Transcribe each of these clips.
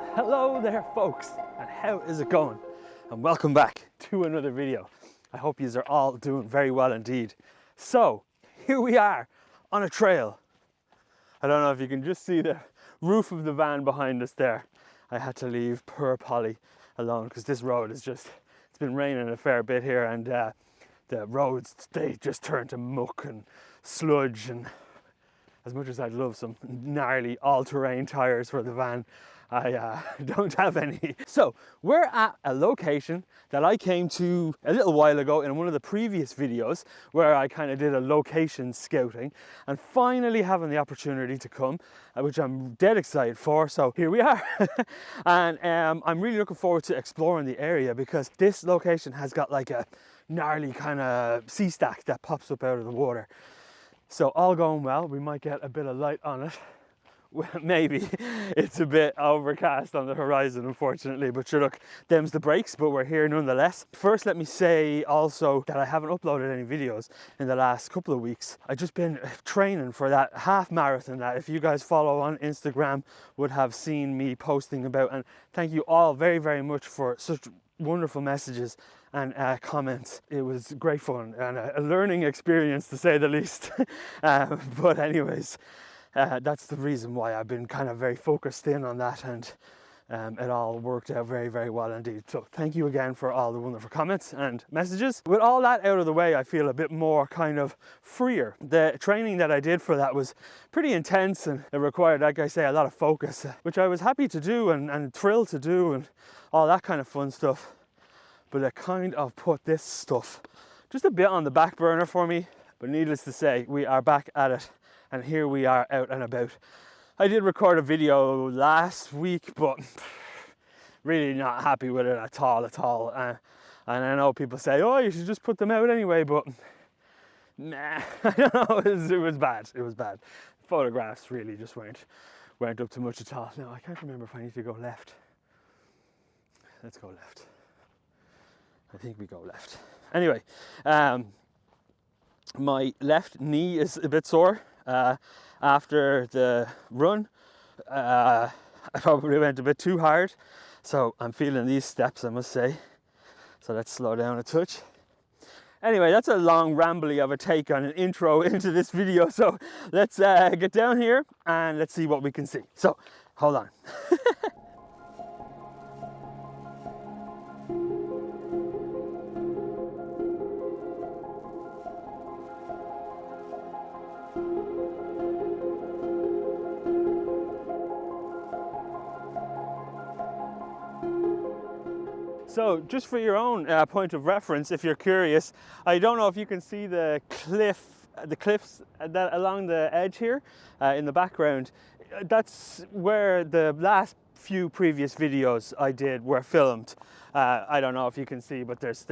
Well, hello there folks, and how is it going? And welcome back to another video. I hope you are all doing very well indeed. So, here we are on a trail. I don't know if you can just see the roof of the van behind us there. I had to leave poor Polly alone because this road is just, it's been raining a fair bit here, and the roads, they just turn to muck and sludge, and as much as I'd love some gnarly all-terrain tires for the van, I don't have any. So we're at a location that I came to a little while ago in one of the previous videos where I kind of did a location scouting, and finally having the opportunity to come, which I'm dead excited for. So here we are. And I'm really looking forward to exploring the area because this location has got like a gnarly kind of sea stack that pops up out of the water. So all going well, we might get a bit of light on it. Well, maybe. It's a bit overcast on the horizon, unfortunately, but sure, look, them's the breaks, but we're here nonetheless. First, let me say also that I haven't uploaded any videos in the last couple of weeks. I've just been training for that half marathon that, if you guys follow on Instagram, would have seen me posting about, and thank you all very, very much for such wonderful messages and comments. It was great fun and a learning experience, to say the least. But anyways, that's the reason why I've been kind of very focused in on that, and it all worked out very, very well indeed. So thank you again for all the wonderful comments and messages. With all that out of the way, I feel a bit more kind of freer. The training that I did for that was pretty intense, and it required, like I say, a lot of focus, which I was happy to do and thrilled to do and all that kind of fun stuff. But it kind of put this stuff just a bit on the back burner for me. But needless to say, we are back at it, and here we are out and about. I did record a video last week, but really not happy with it at all. And I know people say, oh, you should just put them out anyway, but nah, I don't know, it was bad. Photographs really just weren't up to much at all. Now, I can't remember if I need to go left. Let's go left. I think we go left. Anyway, my left knee is a bit sore after the run. I probably went a bit too hard, so I'm feeling these steps, I must say. So let's slow down a touch. Anyway, that's a long rambly of a take on an intro into this video. So let's get down here and let's see what we can see. So hold on. So just for your own point of reference, if you're curious, I don't know if you can see the cliffs that along the edge here in the background. That's where the last few previous videos I did were filmed. I don't know if you can see, but there's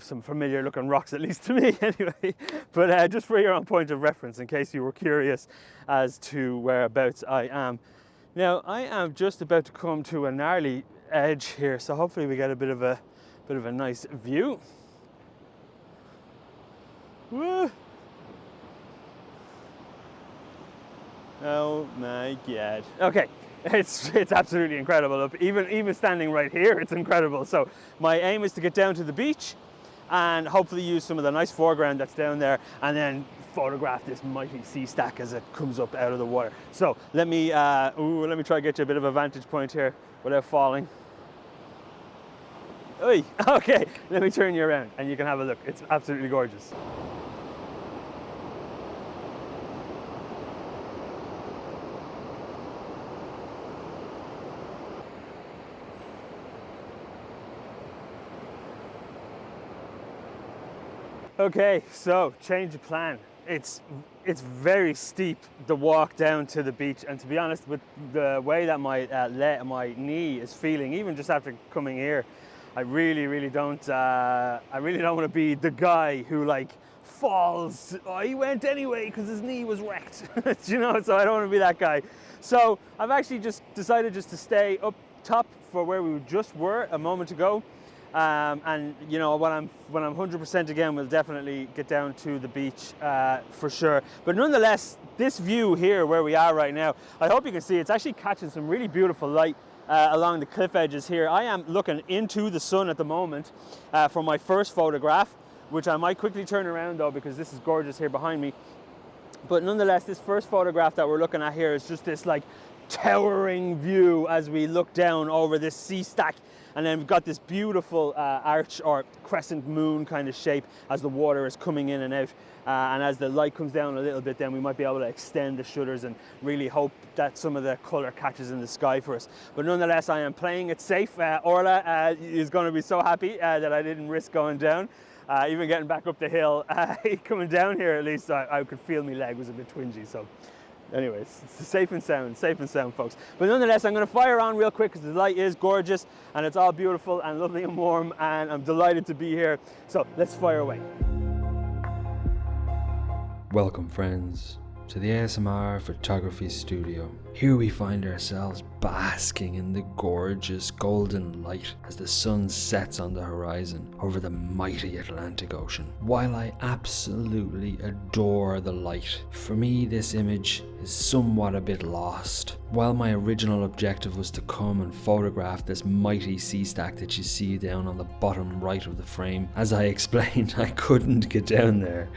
some familiar looking rocks, at least to me anyway. But just for your own point of reference, in case you were curious as to whereabouts I am. Now, I am just about to come to a gnarly edge here, so hopefully we get a bit of a nice view. Woo! Oh my god. Okay, it's absolutely incredible. Even standing right here, it's incredible. So my aim is to get down to the beach and hopefully use some of the nice foreground that's down there, and then photograph this mighty sea stack as it comes up out of the water. So let me try to get you a bit of a vantage point here without falling. Oy, okay, let me turn you around and you can have a look. It's absolutely gorgeous. Okay, so change of plan. It's very steep, the walk down to the beach, and to be honest, with the way that my knee is feeling, even just after coming here, I really don't want to be the guy who like falls. Oh, he went anyway because his knee was wrecked. You know, so I don't want to be that guy. So I've actually just decided just to stay up top for where we just were a moment ago. And you know, when I'm 100% again, we'll definitely get down to the beach for sure. But nonetheless, this view here where we are right now, I hope you can see, it's actually catching some really beautiful light along the cliff edges here. I am looking into the sun at the moment for my first photograph, which I might quickly turn around though because this is gorgeous here behind me. But nonetheless, this first photograph that we're looking at here is just this like towering view as we look down over this sea stack, and then we've got this beautiful arch or crescent moon kind of shape as the water is coming in and out, and as the light comes down a little bit, then we might be able to extend the shutters and really hope that some of the color catches in the sky for us. But nonetheless, I am playing it safe. Orla is going to be so happy that I didn't risk going down. Even getting back up the hill, coming down here at least, I could feel my leg was a bit twingy. So anyways, it's safe and sound, folks. But nonetheless, I'm going to fire on real quick because the light is gorgeous and it's all beautiful and lovely and warm, and I'm delighted to be here. So let's fire away. Welcome friends to the ASMR photography studio. Here we find ourselves basking in the gorgeous golden light as the sun sets on the horizon over the mighty Atlantic Ocean. While I absolutely adore the light, for me this image is somewhat a bit lost. While my original objective was to come and photograph this mighty sea stack that you see down on the bottom right of the frame, as I explained, I couldn't get down there,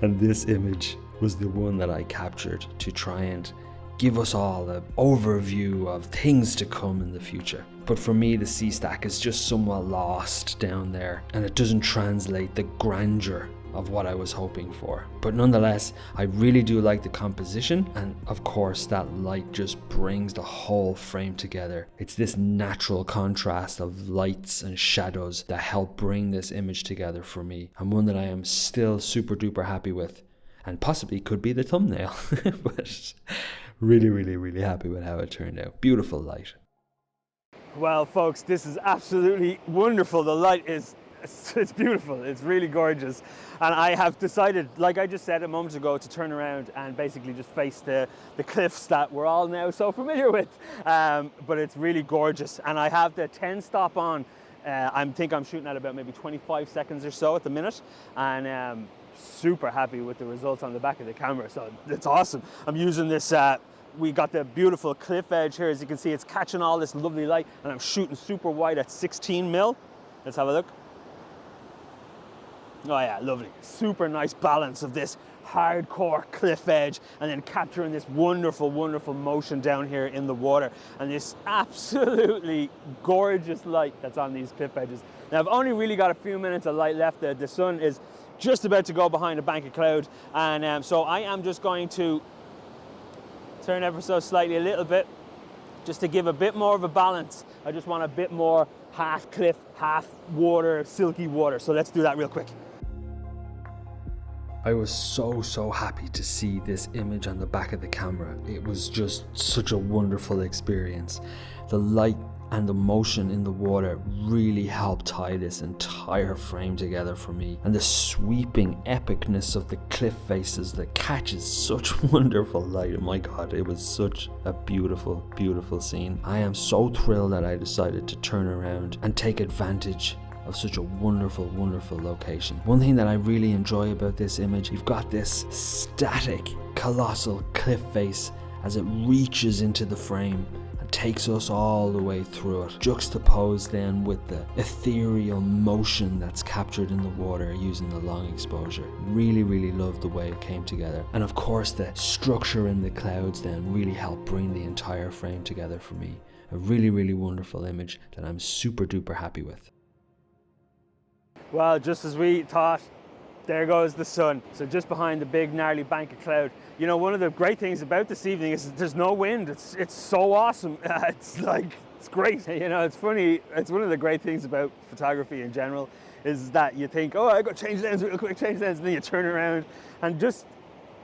and this image was the one that I captured to try and give us all an overview of things to come in the future. But for me, the sea stack is just somewhat lost down there, and it doesn't translate the grandeur of what I was hoping for. But nonetheless, I really do like the composition, and of course that light just brings the whole frame together. It's this natural contrast of lights and shadows that help bring this image together for me, and one that I am still super duper happy with, and possibly could be the thumbnail. But really happy with how it turned out. Beautiful light. Well folks, this is absolutely wonderful. The light is, it's beautiful, it's really gorgeous. And I have decided, like I just said a moment ago, to turn around and basically just face the cliffs that we're all now so familiar with. But it's really gorgeous. And I have the 10 stop on. I think I'm shooting at about maybe 25 seconds or so at the minute. And super happy with the results on the back of the camera, so it's awesome. I'm using this, we got the beautiful cliff edge here. As you can see, it's catching all this lovely light, and I'm shooting super wide at 16 mil. Let's have a look. Oh yeah, lovely. Super nice balance of this hardcore cliff edge and then capturing this wonderful motion down here in the water, and this absolutely gorgeous light that's on these cliff edges. Now I've only really got a few minutes of light left. The sun is just about to go behind a bank of cloud, and so I am just going to turn ever so slightly a little bit just to give a bit more of a balance. I just want a bit more half cliff, half water, silky water. So let's do that real quick. I was so happy to see this image on the back of the camera. It was just such a wonderful experience. The light and the motion in the water really helped tie this entire frame together for me, and the sweeping epicness of the cliff faces that catches such wonderful light. Oh my god, it was such a beautiful scene. I am so thrilled that I decided to turn around and take advantage of such a wonderful location. One thing that I really enjoy about this image, you've got this static colossal cliff face as it reaches into the frame and takes us all the way through it, juxtaposed then with the ethereal motion that's captured in the water using the long exposure. Really love the way it came together, and of course the structure in the clouds then really helped bring the entire frame together for me. A really wonderful image that I'm super duper happy with. Well, just as we thought, there goes the sun. So just behind the big gnarly bank of cloud. You know, one of the great things about this evening is that there's no wind. It's so awesome. It's great. You know, it's funny. It's one of the great things about photography in general is that you think, oh, I got to change lens real quick, change lens, and then you turn around and just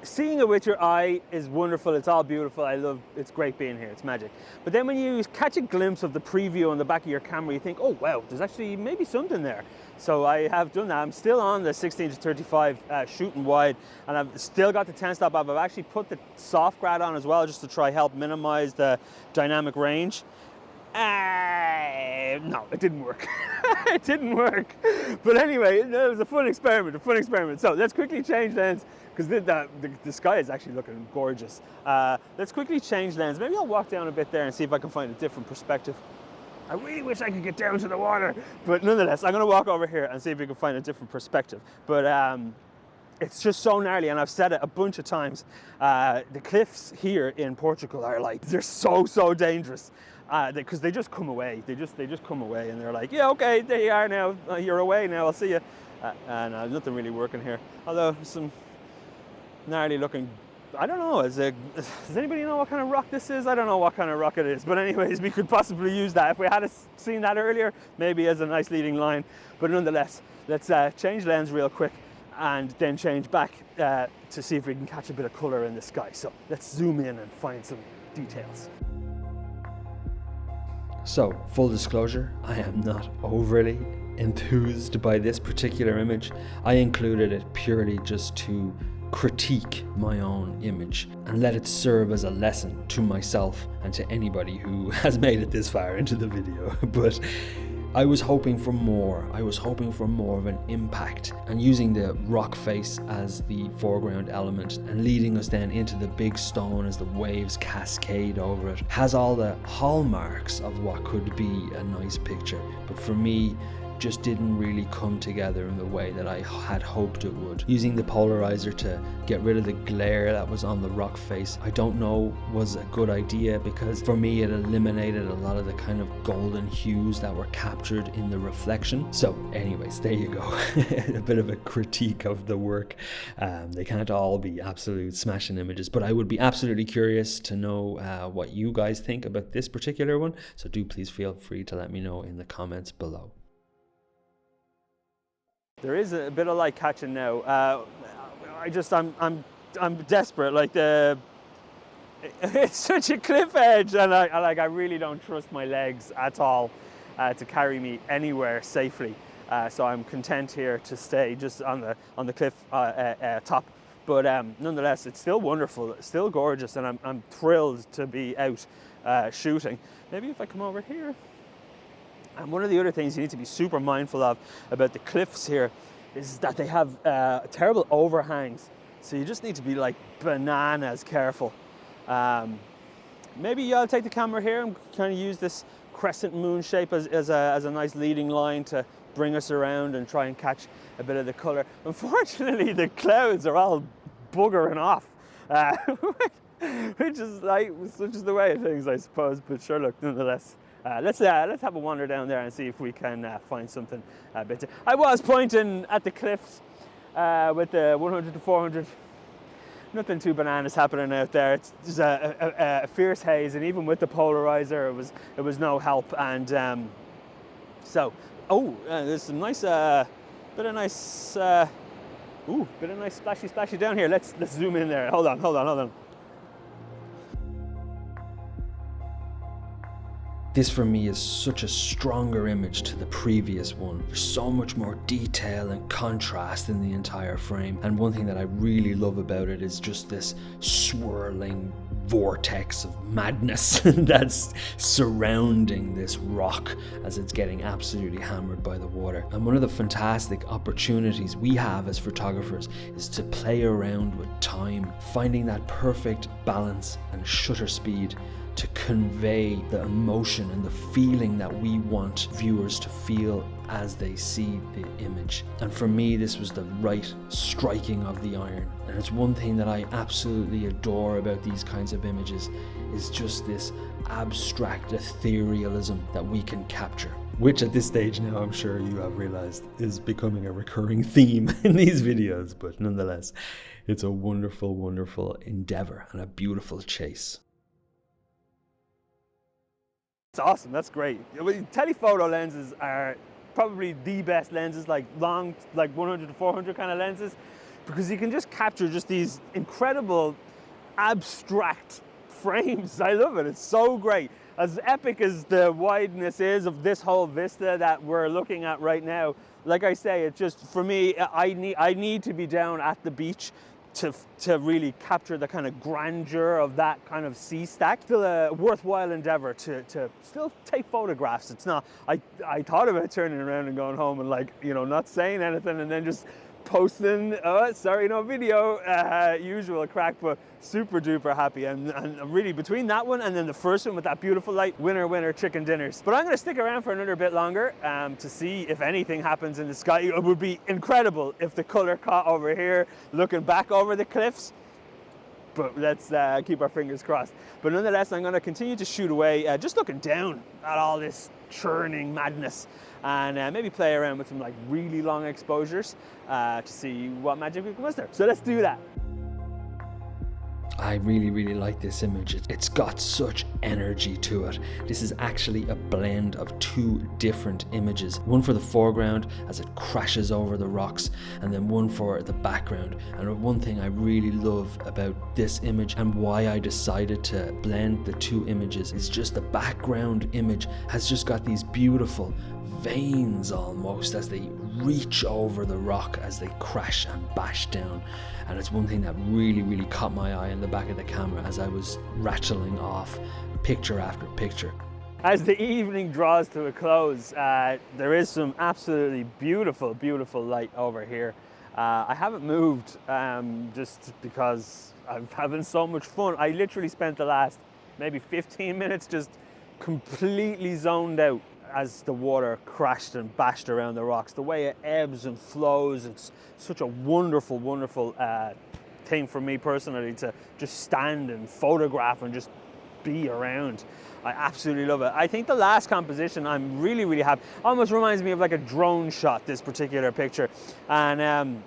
seeing it with your eye is wonderful. It's all beautiful. It's great being here. It's magic. But then when you catch a glimpse of the preview on the back of your camera, you think, oh wow, there's actually maybe something there. So I have done that. I'm still on the 16-35 shooting wide, and I've still got the 10 stop up. I've actually put the soft grad on as well, just to try help minimize the dynamic range. No, it didn't work. It didn't work. But anyway, it was a fun experiment, So let's quickly change lens, because the sky is actually looking gorgeous. Let's quickly change lens. Maybe I'll walk down a bit there and see if I can find a different perspective. I really wish I could get down to the water, but nonetheless, I'm gonna walk over here and see if we can find a different perspective. But it's just so gnarly, and I've said it a bunch of times. The cliffs here in Portugal are like, they're so dangerous. Because they just come away. They just come away, and they're like, yeah, okay, there you are now. You're away now. I'll see you. And nothing really working here. Although some gnarly looking. I don't know. Does anybody know what kind of rock this is? I don't know what kind of rock it is. But anyways, we could possibly use that if we had seen that earlier. Maybe as a nice leading line. But nonetheless, let's change lens real quick, and then change back to see if we can catch a bit of color in the sky. So let's zoom in and find some details. So, full disclosure, I am not overly enthused by this particular image. I included it purely just to critique my own image and let it serve as a lesson to myself and to anybody who has made it this far into the video. But I was hoping for more. I was hoping for more of an impact, and using the rock face as the foreground element and leading us then into the big stone as the waves cascade over it has all the hallmarks of what could be a nice picture. But for me, just didn't really come together in the way that I had hoped it would. Using the polarizer to get rid of the glare that was on the rock face, I don't know was a good idea, because for me it eliminated a lot of the kind of golden hues that were captured in the reflection. So anyways, there you go. A bit of a critique of the work. They can't all be absolute smashing images, but I would be absolutely curious to know what you guys think about this particular one. So do please feel free to let me know in the comments below. There is a bit of light catching now. I'm desperate. Like it's such a cliff edge, and I really don't trust my legs at all to carry me anywhere safely. So I'm content here to stay just on the cliff top. But nonetheless, it's still wonderful, it's still gorgeous, and I'm thrilled to be out shooting. Maybe if I come over here. And one of the other things you need to be super mindful of about the cliffs here is that they have terrible overhangs. So you just need to be like bananas careful. Maybe I'll take the camera here and kind of use this crescent moon shape as a nice leading line to bring us around and try and catch a bit of the color. Unfortunately, the clouds are all buggering off, which is the way of things, I suppose. But sure, look, nonetheless. Let's have a wander down there and see if we can find something a bit. I was pointing at the cliffs with the 100 to 400. Nothing too bananas happening out there. There's a fierce haze, and even with the polarizer, it was no help. And there's some nice bit of nice splashy down here. Let's zoom in there. Hold on. This for me is such a stronger image to the previous one. There's so much more detail and contrast in the entire frame. And one thing that I really love about it is just this swirling vortex of madness that's surrounding this rock as it's getting absolutely hammered by the water. And one of the fantastic opportunities we have as photographers is to play around with time, finding that perfect balance and shutter speed to convey the emotion and the feeling that we want viewers to feel as they see the image. And for me, this was the right striking of the iron. And it's one thing that I absolutely adore about these kinds of images, is just this abstract etherealism that we can capture, which at this stage now I'm sure you have realized is becoming a recurring theme in these videos. But nonetheless, it's a wonderful, wonderful endeavor and a beautiful chase. It's awesome, that's great. Telephoto lenses are probably the best lenses, like long, like 100 to 400 kind of lenses, because you can just capture just these incredible abstract frames. I love it, it's so great. As epic as the wideness is of this whole vista that we're looking at right now, like I say, it's just, for me, I need to be down at the beach to really capture the kind of grandeur of that kind of sea stack. Still a worthwhile endeavor to still take photographs. It's not, I thought about turning around and going home and, like, you know, not saying anything and then just posting, oh, sorry, no video, usual crack, but super duper happy. And really, between that one and then the first one with that beautiful light, winner chicken dinners. But I'm going to stick around for another bit longer to see if anything happens in the sky. It would be incredible if the color caught over here looking back over the cliffs, but let's keep our fingers crossed. But nonetheless, I'm going to continue to shoot away, just looking down at all this churning madness, and maybe play around with some like really long exposures to see what magic we can muster. So let's do that. I really like this image. It's got such energy to it. This is actually a blend of two different images. One for the foreground as it crashes over the rocks, and then one for the background. And one thing I really love about this image and why I decided to blend the two images is just the background image has just got these beautiful veins almost as they reach over the rock as they crash and bash down. And it's one thing that really caught my eye in the back of the camera as I was rattling off picture after picture. As the evening draws to a close, there is some absolutely beautiful light over here. I haven't moved just because I'm having so much fun. I literally spent the last maybe 15 minutes just completely zoned out as the water crashed and bashed around the rocks. The way it ebbs and flows, it's such a wonderful thing for me personally to just stand and photograph and just be around. I absolutely love it. I think the last composition I'm really happy. Almost reminds me of like a drone shot, this particular picture. And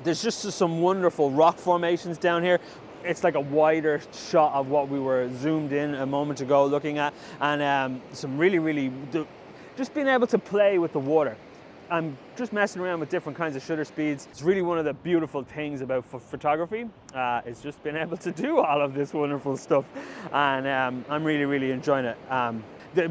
there's just some wonderful rock formations down here. It's like a wider shot of what we were zoomed in a moment ago looking at, and some really just being able to play with the water. I'm just messing around with different kinds of shutter speeds. It's really one of the beautiful things about photography. It's just being able to do all of this wonderful stuff, and I'm really enjoying it.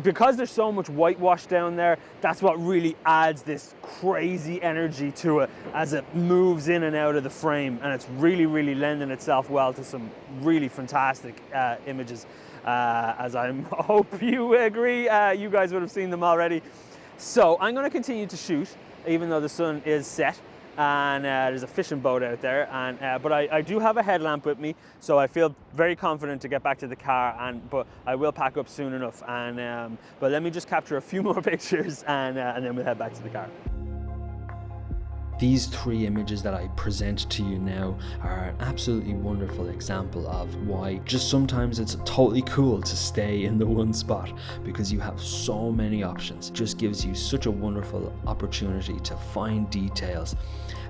Because there's so much whitewash down there, that's what really adds this crazy energy to it as it moves in and out of the frame, and it's really lending itself well to some really fantastic images, as I hope you agree. You guys would have seen them already. So I'm going to continue to shoot even though the sun is set, and there's a fishing boat out there, and but I do have a headlamp with me, so I feel very confident to get back to the car, but I will pack up soon enough, and but let me just capture a few more pictures, and then we'll head back to the car. These three images that I present to you now are an absolutely wonderful example of why just sometimes it's totally cool to stay in the one spot, because you have so many options. It just gives you such a wonderful opportunity to find details.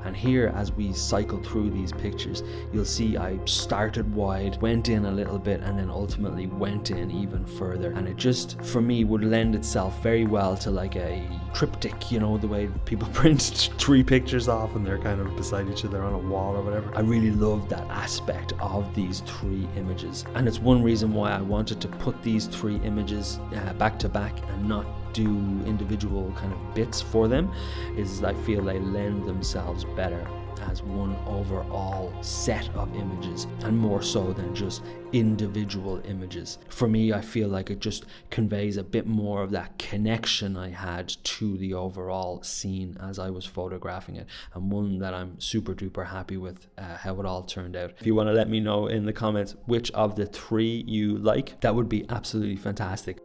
And here, as we cycle through these pictures, you'll see I started wide, went in a little bit, and then ultimately went in even further. And it just, for me, would lend itself very well to like a triptych, you know, the way people print three pictures off and they're kind of beside each other on a wall or whatever. I really love that aspect of these three images. And it's one reason why I wanted to put these three images back to back and not do individual kind of bits for them, is I feel they lend themselves better as one overall set of images, and more so than just individual images. For me, I feel like it just conveys a bit more of that connection I had to the overall scene as I was photographing it, and one that I'm super duper happy with how it all turned out. If you want to let me know in the comments which of the three you like, that would be absolutely fantastic.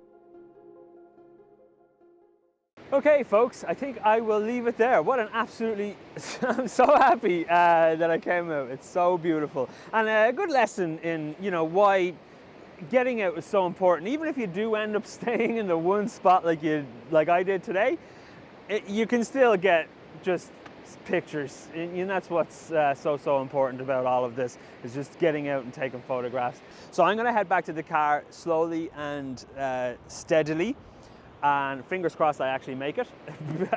Okay folks, I think I will leave it there. What an absolutely, I'm so happy that I came out. It's so beautiful. And a good lesson in, you know, why getting out is so important. Even if you do end up staying in the one spot like I did today, you can still get just pictures. And that's what's so important about all of this, is just getting out and taking photographs. So I'm gonna head back to the car slowly and steadily. And fingers crossed I actually make it.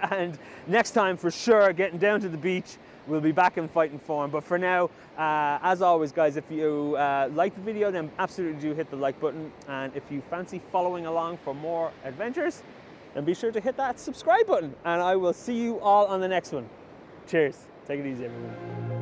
And next time for sure, getting down to the beach, we'll be back in fighting form. But for now, as always guys, if you like the video, then absolutely do hit the like button. And if you fancy following along for more adventures, then be sure to hit that subscribe button. And I will see you all on the next one. Cheers. Take it easy everyone.